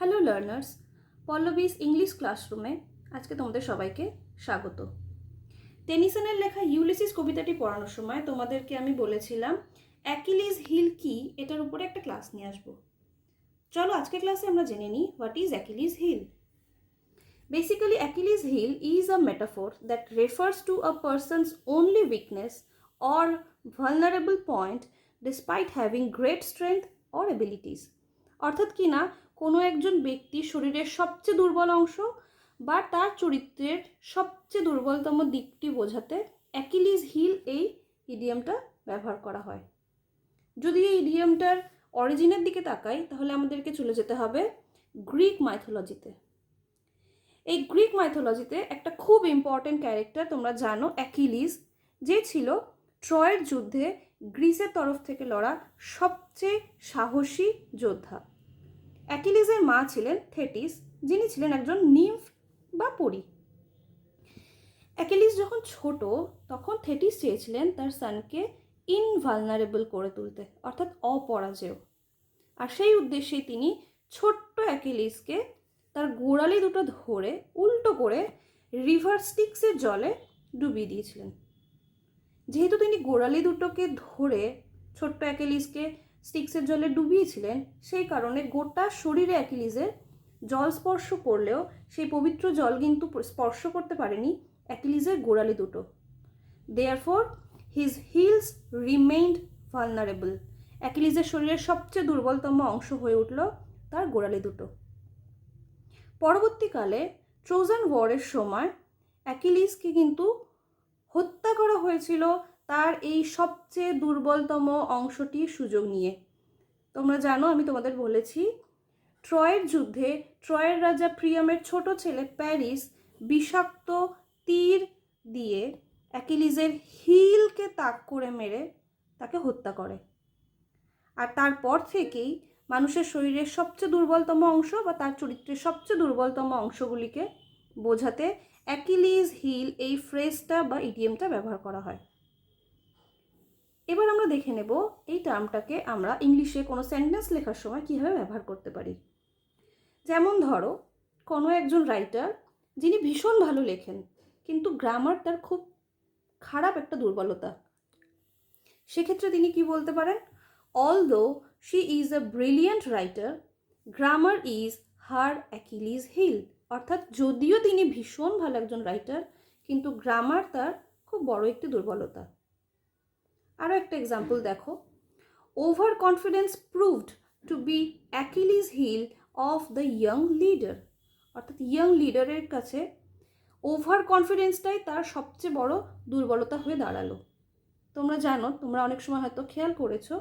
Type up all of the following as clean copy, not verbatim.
Hello learners, Pallavi's English ক্লাসরুমে আজকে তোমাদের সবাইকে স্বাগত। টেনিসনের লেখা ইউলিসিস কবিতাটি পড়ানোর সময় তোমাদেরকে আমি বলেছিলাম অ্যাকিলিস হিল কি, এটার উপরে একটা ক্লাস নিয়ে আসবো। চলো আজকে ক্লাসে আমরা জেনে নিই what is Achilles heel. Basically, Achilles' heel is a metaphor that refers to a person's only weakness or vulnerable point despite having great strength or abilities. অর্থাৎ কি না, কোনো একজন ব্যক্তির শরীরের সবচেয়ে দুর্বল অংশ বা তার চরিত্রের সবচেয়ে দুর্বলতম দিকটি বোঝাতে অ্যাকিলিস হিল এই ইডিয়ামটা ব্যবহার করা হয়। যদি এই ইডিয়ামটার অরিজিনের দিকে তাকাই তাহলে আমাদেরকে চলে যেতে হবে গ্রিক মাইথোলজিতে। এই গ্রিক মাইথোলজিতে একটা খুব ইম্পর্টেন্ট ক্যারেক্টার তোমরা জানো, অ্যাকিলিস, যে ছিল ট্রয়ের যুদ্ধে গ্রিসের তরফ থেকে লড়া সবচেয়ে সাহসী যোদ্ধা। অ্যাকিলিসের মা ছিলেন থেটিস, যিনি ছিলেন একজন নিম্ফ বা পরী। অ্যাকিলিস যখন ছোট তখন থেটিস চেয়েছিলেন তার সানকে ইনভালনারেবল করে তুলতে, অর্থাৎ অপরাজেয়। আর সেই উদ্দেশ্যেই তিনি ছোট্ট অ্যাকিলিসকে তার গোড়ালি দুটো ধরে উল্টো করে রিভার স্টিক্সের জলে ডুবিয়ে দিয়েছিলেন। যেহেতু তিনি গোড়ালি দুটোকে ধরে ছোট্ট অ্যাকিলিসকে স্টিক্সের জলে ডুবিয়েছিলেন, সেই কারণে গোটা শরীরে অ্যাকিলিসের জল স্পর্শ করলেও সেই পবিত্র জল কিন্তু স্পর্শ করতে পারেনি অ্যাকিলিসের গোড়ালি দুটো। Therefore his heels remained vulnerable. অ্যাকিলিসের শরীরের সবচেয়ে দুর্বলতম অংশ হয়ে উঠল তার গোড়ালি দুটো। পরবর্তীকালে ট্রোজান ওয়ারের সময় অ্যাকিলিসকে কিন্তু হত্যা করা হয়েছিল তার এই সবচেয়ে দুর্বলতম অংশটির সুযোগ নিয়ে। তোমরা জানো, আমি তোমাদের বলেছি, ট্রয়ের যুদ্ধে ট্রয়ের রাজা প্রিয়ামের ছোট ছেলে প্যারিস বিষাক্ত তীর দিয়ে অ্যাকিলিসের হিলকে তাক করে মেরে তাকে হত্যা করে। আর তারপর থেকেই মানুষের শরীরের সবচেয়ে দুর্বলতম অংশ বা তার চরিত্রের সবচেয়ে দুর্বলতম অংশগুলিকে বোঝাতে অ্যাকিলিস হিল এই ফ্রেজটা বা ইডিয়ামটা ব্যবহার করা হয়। এবার আমরা দেখে নেব এই টার্মটাকে আমরা ইংলিশে কোনো সেন্টেন্স লেখার সময় কীভাবে ব্যবহার করতে পারি। যেমন ধরো, কোনো একজন রাইটার যিনি ভীষণ ভালো লেখেন কিন্তু গ্রামার তার খুব খারাপ একটা দুর্বলতা, সেক্ষেত্রে তিনি কি বলতে পারেন? Although she is a brilliant writer, grammar is her Achilles heel. অর্থাৎ যদিও তিনি ভীষণ ভালো একজন রাইটার, কিন্তু গ্রামার তার খুব বড় একটি দুর্বলতা। আরও একটা এক্সাম্পল দেখো, over confidence proved to be Achilles heel of the young leader. অর্থাৎ ইয়ং লিডারের কাছে ওভার কনফিডেন্সটাই তার সবচেয়ে বড় দুর্বলতা হয়ে দাঁড়ালো। তোমরা জানো, তোমরা অনেক সময় হয়তো খেয়াল করেছো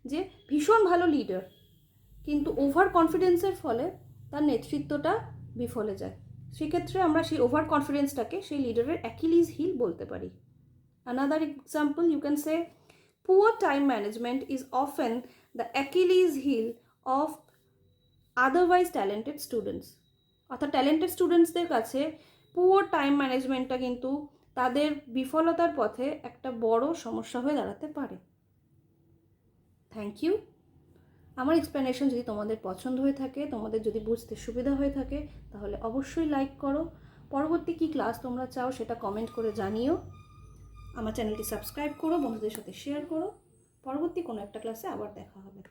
যে ভীষণ ভালো লিডার কিন্তু ওভার কনফিডেন্সের ফলে তার নেতৃত্বটা বিফলে যায়। সেক্ষেত্রে আমরা সেই ওভার কনফিডেন্সটাকে সেই লিডারের অ্যাকিলিস হিল বলতে পারি। Another example, you can say poor time management is often the Achilles heel of otherwise talented students. অর্থাৎ ট্যালেন্টেড স্টুডেন্টসদের কাছে পুয়ার টাইম ম্যানেজমেন্টটা কিন্তু তাদের বিফলতার পথে একটা বড় সমস্যা হয়ে দাঁড়াতে পারে। Thank you. আমার এক্সপ্লেনেশন যদি তোমাদের পছন্দ হয়ে থাকে, তোমাদের যদি বুঝতে সুবিধা হয়ে থাকে, তাহলে অবশ্যই লাইক করো। পরবর্তী কী ক্লাস তোমরা চাও সেটা কমেন্ট করে জানিও। আমার চ্যানেলটি সাবস্ক্রাইব করো, বন্ধুদের সাথে শেয়ার করো। পরবর্তী কোনো একটা ক্লাসে আবার দেখা হবে।